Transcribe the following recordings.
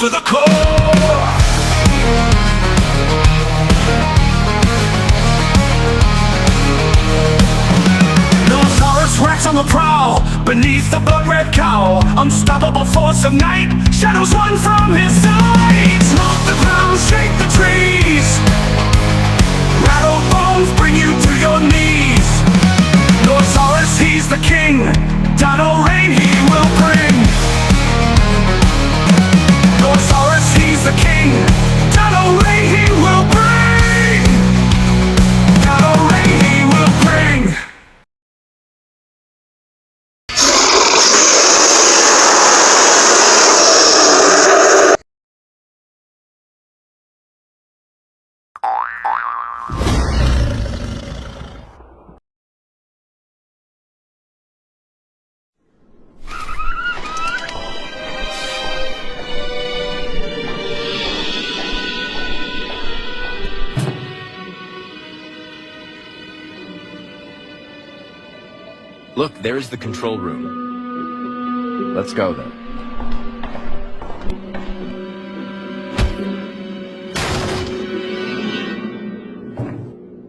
to the core. Noahsaurus racks on the prowl, beneath the blood-red cowl. Unstoppable force of night, shadows run from his sides. Smoke the ground, shake the trees, rattle bones, bring you to your knees. Noahsaurus, he's the king, Dino rain he will bring. Noahsaurus, he's the king, Dino rain he will bring. Dino rain he will bring. Look, there's the control room. Let's go then.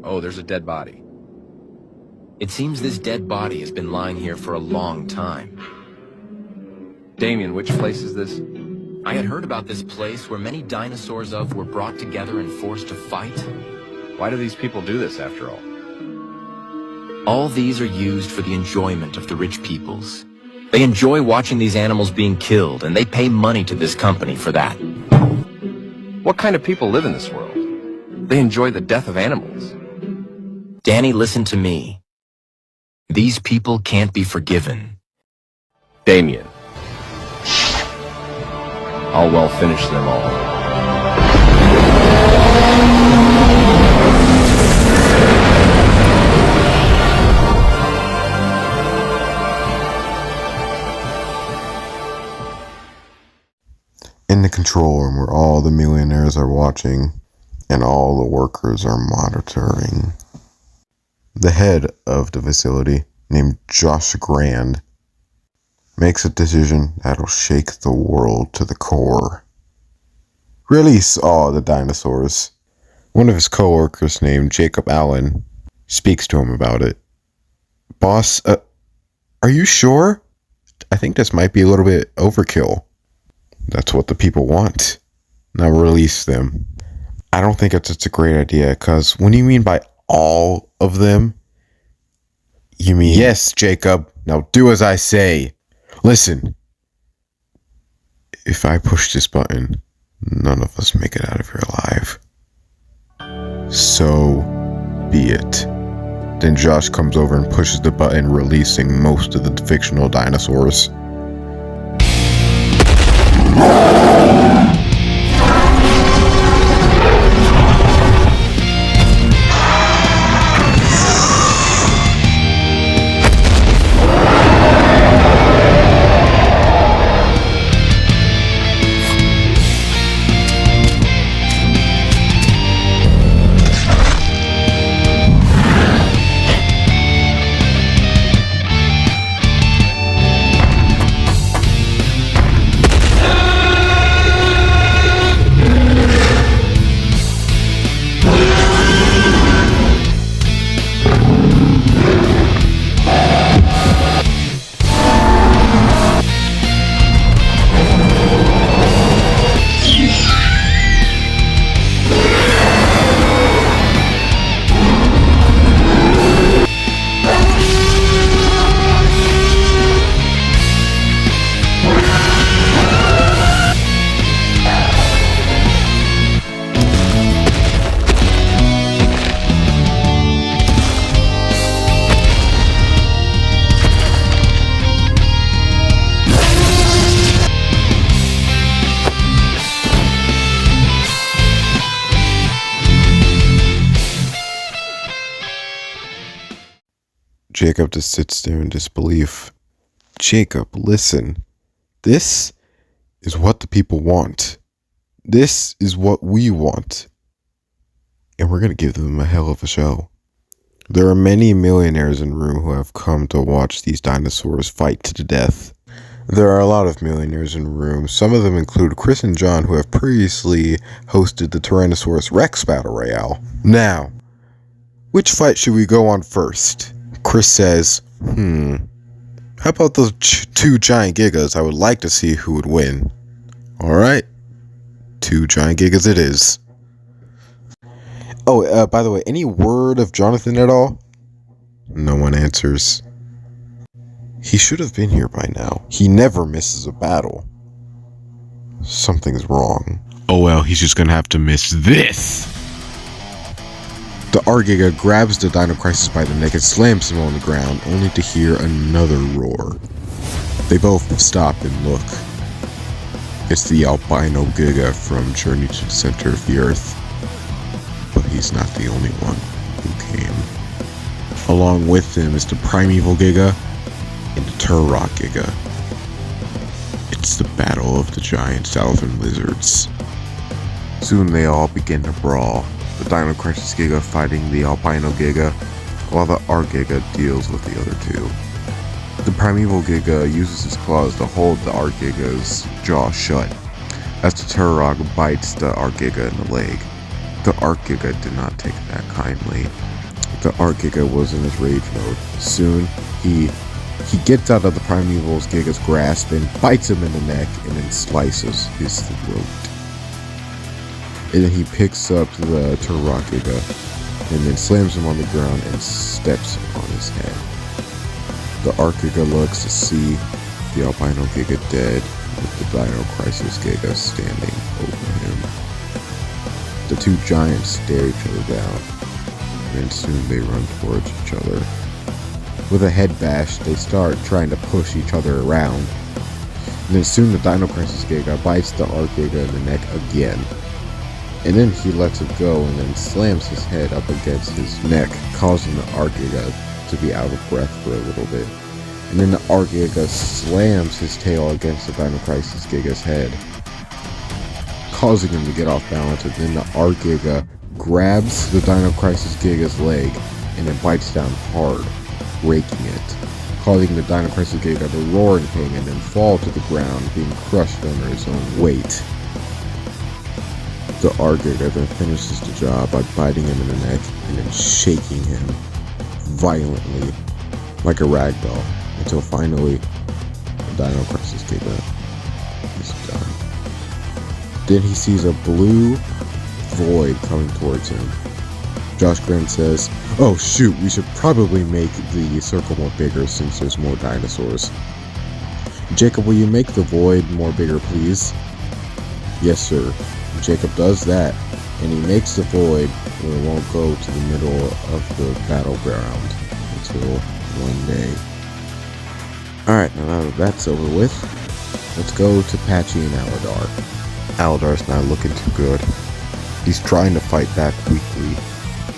Oh, there's a dead body. It seems this dead body has been lying here for a long time. Damien, which place is this? I had heard about this place where many dinosaurs were brought together and forced to fight. Why do these people do this, after all? All these are used for the enjoyment of the rich peoples. They enjoy watching these animals being killed, and they pay money to this company for that. What kind of people live in this world? They enjoy the death of animals. Danny, listen to me. These people can't be forgiven. Damien. I'll well finish them all. In the control room where all the millionaires are watching and all the workers are monitoring, the head of the facility, named Josh Grand, makes a decision that'll shake the world to the core. Release all the dinosaurs. One of his co-workers named Jacob Allen speaks to him about it. Boss, are you sure? I think this might be a little bit overkill. That's what the people want. Now release them. I don't think it's a great idea, because when you mean by all of them, you mean... Yes, Jacob. Now do as I say. Listen. If I push this button, none of us make it out of here alive. So be it. Then Josh comes over and pushes the button, releasing most of the fictional dinosaurs. Jacob just sits there in disbelief. Jacob, listen. This is what the people want. This is what we want. And we're going to give them a hell of a show. There are many millionaires in the room who have come to watch these dinosaurs fight to the death. There are a lot of millionaires in the room. Some of them include Chris and John, who have previously hosted the Tyrannosaurus Rex Battle Royale. Now, which fight should we go on first? Chris says, how about those two giant gigas? I would like to see who would win. Alright, 2 giant gigas it is. Oh, by the way, any word of Jonathan at all? No one answers. He should have been here by now. He never misses a battle. Something's wrong. Oh well, he's just gonna have to miss this. The Argiga grabs the Dino Crisis by the neck and slams him on the ground, only to hear another roar. They both stop and look. It's the albino Giga from Journey to the Center of the Earth. But he's not the only one who came. Along with him is the Primeval Giga and the Turok Giga. It's the battle of the giant southern lizards. Soon they all begin to brawl, the Dino Crisis Giga fighting the Albino Giga, while the Argiga deals with the other two. The Primeval Giga uses his claws to hold the Argiga's jaw shut, as the Turok bites the Argiga in the leg. The Argiga did not take that kindly. The Argiga was in his rage mode. Soon, he gets out of the Primeval Giga's grasp and bites him in the neck and then slices his throat. And then he picks up the Turok Giga and then slams him on the ground and steps on his head. The Argiga looks to see the Albino Giga dead, with the Dino Crisis Giga standing over him. The two giants stare each other down, and soon they run towards each other. With a head bash, they start trying to push each other around. And then soon the Dino Crisis Giga bites the Argiga in the neck again. And then he lets it go and then slams his head up against his neck, causing the Argiga to be out of breath for a little bit. And then the Argiga slams his tail against the Dino Crisis Giga's head, causing him to get off balance. And then the Argiga grabs the Dino Crisis Giga's leg and then bites down hard, breaking it, causing the Dino Crisis Giga to roar in pain and then fall to the ground, being crushed under his own weight. The Argiga then finishes the job by biting him in the neck and then shaking him violently like a ragdoll until finally the Dino Crisis Giga is done. Then he sees a blue void coming towards him. Josh Grant says, "Oh shoot, we should probably make the circle more bigger since there's more dinosaurs." "Jacob, will you make the void more bigger, please?" "Yes, sir." Jacob does that, and he makes the void where it won't go to the middle of the battleground until one day. Alright, now that that's over with, let's go to Patchy and Allar. Allar's not looking too good. He's trying to fight back weakly,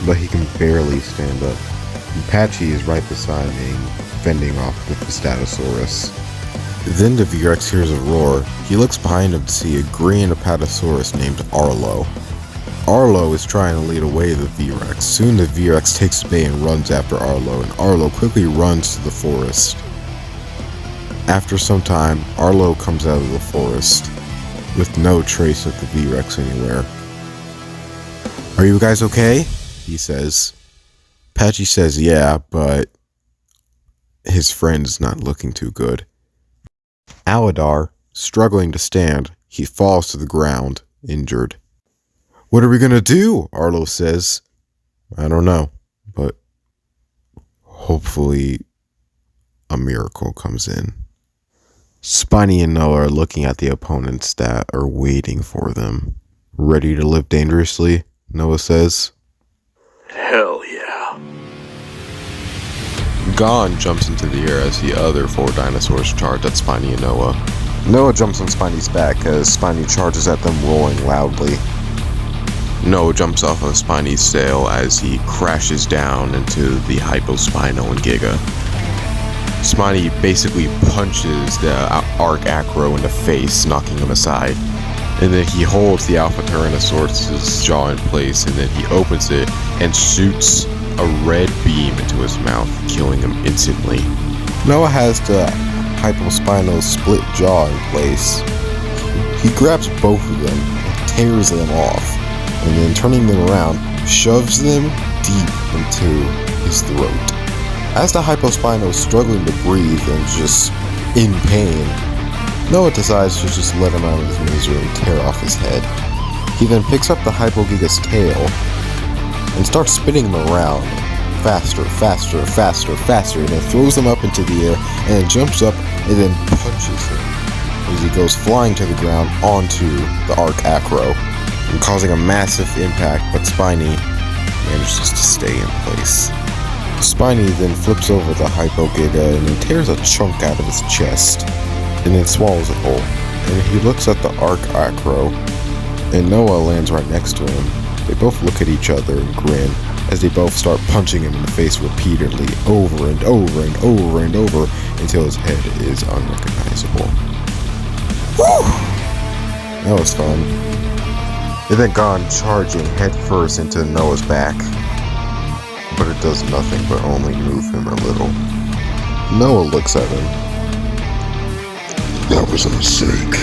but he can barely stand up. And Patchy is right beside him, fending off the Fictional. Then the V-Rex hears a roar. He looks behind him to see a green Apatosaurus named Arlo. Arlo is trying to lead away the V-Rex. Soon the V-Rex takes bait and runs after Arlo, and Arlo quickly runs to the forest. After some time, Arlo comes out of the forest with no trace of the V-Rex anywhere. "Are you guys okay?" he says. Patchy says yeah, but his friend's not looking too good. Allar, struggling to stand, he falls to the ground, injured. "What are we gonna do?" Arlo says. "I don't know, but hopefully a miracle comes in." Spiny and Noah are looking at the opponents that are waiting for them. "Ready to live dangerously?" Noah says. Hell yeah. Gon jumps into the air as the other 4 dinosaurs charge at Spiny and Noah. Noah jumps on Spiny's back as Spiny charges at them, roaring loudly. Noah jumps off of Spiny's tail as he crashes down into the Hypospino and Giga. Spiny basically punches the Arc Acro in the face, knocking him aside. And then he holds the Alpha Tyrannosaurus' jaw in place, and then he opens it and shoots a red beam into his mouth, killing him instantly. Noah has the Hypospino's split jaw in place. He grabs both of them and tears them off, and then turning them around, shoves them deep into his throat. As the Hypospino is struggling to breathe and just in pain, Noah decides to just let him out of his misery and tear off his head. He then picks up the Hypogiga's tail and starts spinning them around faster, faster, faster, faster, and then throws them up into the air and then jumps up and then punches him as he goes flying to the ground onto the Arc Acro and causing a massive impact, but Spiny manages to stay in place. Spiny then flips over the Hypogiga and then tears a chunk out of his chest and then swallows it whole. And he looks at the Arc Acro and Noah lands right next to him. They both look at each other and grin as they both start punching him in the face repeatedly, over and over and over and over, until his head is unrecognizable. Woo! That was fun. They then gone charging headfirst into Noah's back, but it does nothing but only move him a little. Noah looks at him. That was a mistake.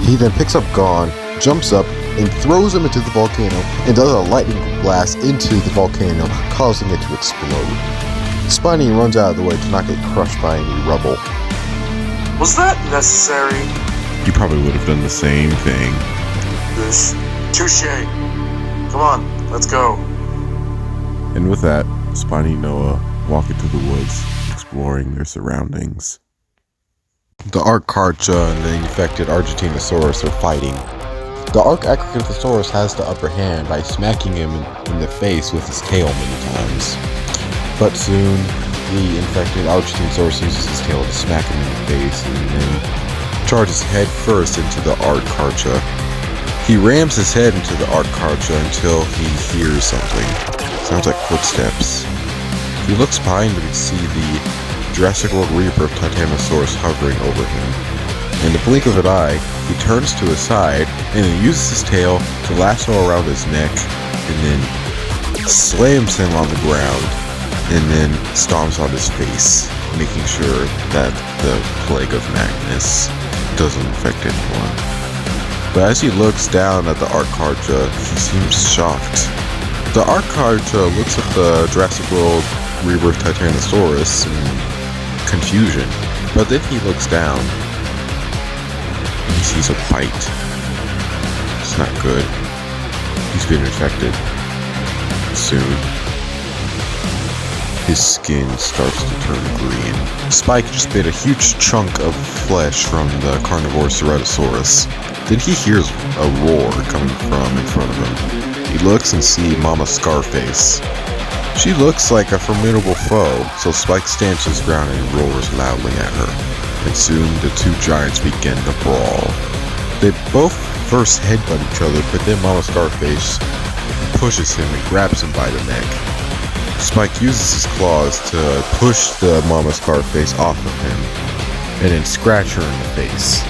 He then picks up Gon, jumps up, and throws him into the volcano, and does a lightning blast into the volcano, causing it to explode. Spiny runs out of the way to not get crushed by any rubble. Was that necessary? You probably would have done the same thing. Touche. Come on, let's go. And with that, Spiny and Noah walk into the woods, exploring their surroundings. The Arcarcha and the infected Argentinosaurus are fighting. The Arcarchosaurus has the upper hand by smacking him in the face with his tail many times. But soon, the infected Argentinosaurus uses his tail to smack him in the face and then charges head first into the Arcarcha. He rams his head into the Arcarcha until he hears something. Sounds like footsteps. He looks behind him to see the Jurassic World rebirth Titanosaurus hovering over him. In the blink of an eye, he turns to his side and then uses his tail to lasso around his neck and then slams him on the ground and then stomps on his face, making sure that the plague of madness doesn't affect anyone. But as he looks down at the Arcarcha, he seems shocked. The Arcarcha looks at the Jurassic World rebirth Titanosaurus in confusion, but then he looks down. He sees a bite. It's not good. He's been infected. Soon, his skin starts to turn green. Spike just bit a huge chunk of flesh from the carnivore Ceratosaurus. Then he hears a roar coming from in front of him. He looks and sees Mama Scarface. She looks like a formidable foe, so Spike stamps his ground and roars loudly at her. And soon the two giants begin to brawl. They both first headbutt each other, but then Mama Scarface pushes him and grabs him by the neck. Spike uses his claws to push the Mama Scarface off of him, and then scratch her in the face.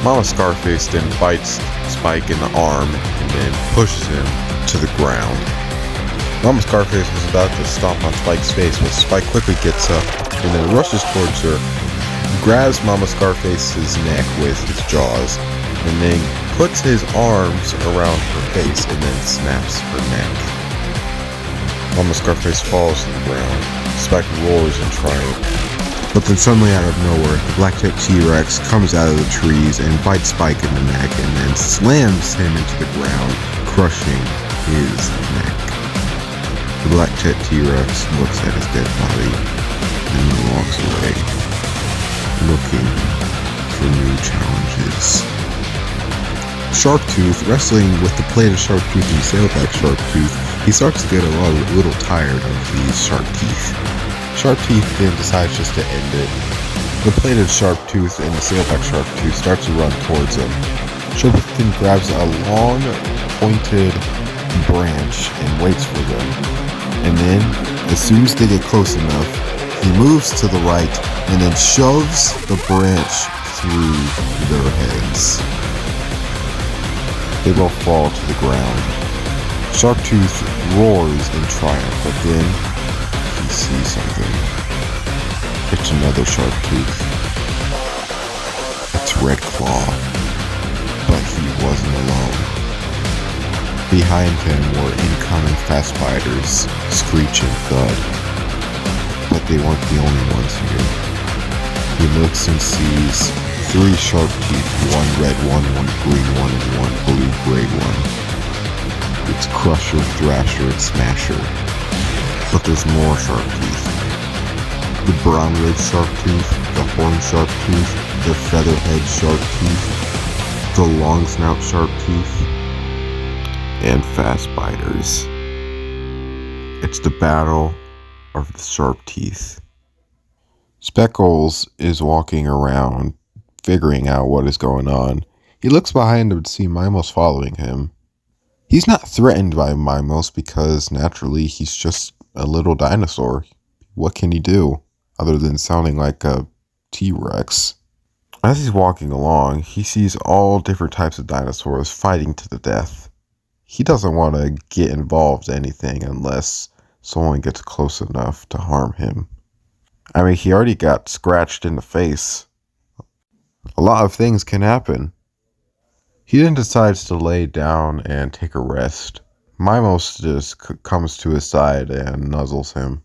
Mama Scarface then bites Spike in the arm, and then pushes him to the ground. Mama Scarface was about to stomp on Spike's face, but Spike quickly gets up, and then rushes towards her, grabs Mama Scarface's neck with his jaws, and then puts his arms around her face and then snaps her neck. Mama Scarface falls to the ground. Spike roars in triumph. But then suddenly out of nowhere, the black-tipped T-Rex comes out of the trees and bites Spike in the neck and then slams him into the ground, crushing his neck. The black-tipped T-Rex looks at his dead body and then walks away, looking for new challenges. Sharktooth, wrestling with the plated Sharktooth and sailback Sharktooth, he starts to get a little tired of these shark teeth. Sharktooth then decides just to end it. The plated Sharktooth and the sailback Sharktooth starts to run towards him. Sharktooth then grabs a long, pointed branch and waits for them. And then, as soon as they get close enough, he moves to the right and then shoves the branch through their heads. They both fall to the ground. Sharktooth roars in triumph, but then he sees something. It's another Sharktooth. red claw. But he wasn't alone. Behind him were incoming fast fighters, Screech and Thud. But they weren't the only ones here. He looks and sees 3 sharp teeth, 1 red one, 1 green one, and 1 blue-gray one. It's Crusher, Thrasher, and Smasher. But there's more sharp teeth. The brown red sharp tooth, the horn sharp tooth, the featherhead sharp teeth, the long snout sharp teeth, and fast biters. It's the battle of the sharp teeth. Speckles is walking around, figuring out what is going on. He looks behind him to see Mimos following him. He's not threatened by Mimos because naturally he's just a little dinosaur. What can he do other than sounding like a T-Rex? As he's walking along, he sees all different types of dinosaurs fighting to the death. He doesn't want to get involved in anything unless someone gets close enough to harm him. I mean, he already got scratched in the face. A lot of things can happen. He then decides to lay down and take a rest. Mimos just comes to his side and nuzzles him.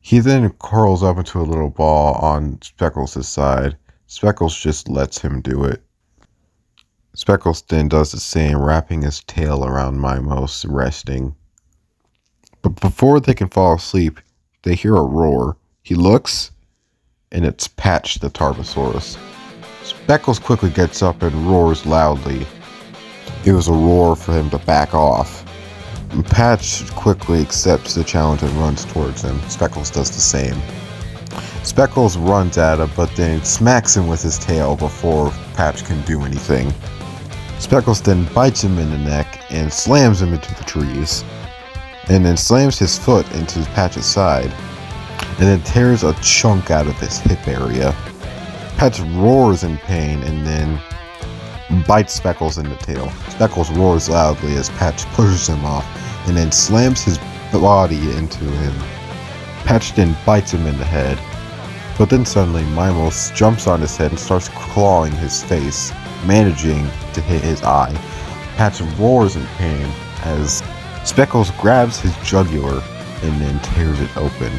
He then curls up into a little ball on Speckles' side. Speckles just lets him do it. Speckles then does the same, wrapping his tail around Mimos, resting. But before they can fall asleep, they hear a roar. He looks, and it's Patch the Tarbosaurus. Speckles quickly gets up and roars loudly. It was a roar for him to back off. Patch quickly accepts the challenge and runs towards him. Speckles does the same. Speckles runs at him, but then smacks him with his tail before Patch can do anything. Speckles then bites him in the neck and slams him into the trees, and then slams his foot into Patch's side, and then tears a chunk out of his hip area. Patch roars in pain and then bites Speckles in the tail. Speckles roars loudly as Patch pushes him off and then slams his body into him. Patch then bites him in the head, but then suddenly Mimos jumps on his head and starts clawing his face, managing to hit his eye. Patch roars in pain as Speckles grabs his jugular and then tears it open,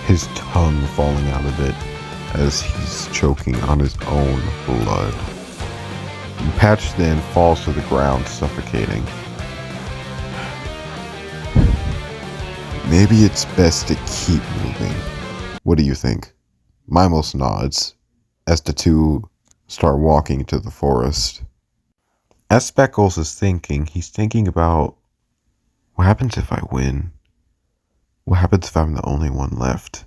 his tongue falling out of it as he's choking on his own blood. Patch then falls to the ground, suffocating. Maybe it's best to keep moving. What do you think? Mimos nods as the two start walking to the forest. As Speckles is thinking, he's thinking about what happens if I win? What happens if I'm the only one left?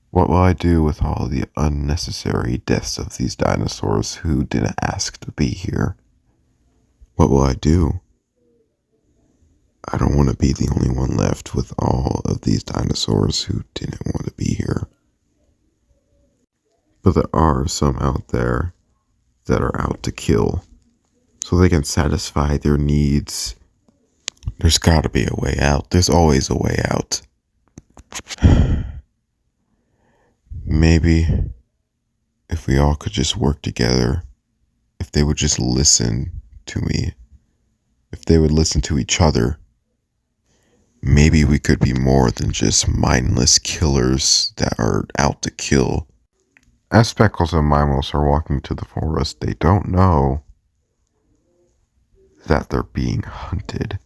What will I do with all the unnecessary deaths of these dinosaurs who didn't ask to be here? What will I do? I don't want to be the only one left with all of these dinosaurs who didn't want to be here. But there are some out there that are out to kill, so they can satisfy their needs. There's gotta be a way out. There's always a way out. Maybe if we all could just work together, if they would just listen to me, if they would listen to each other, maybe we could be more than just mindless killers that are out to kill. As Speckles and Mimos are walking to the forest, they don't know that they're being hunted.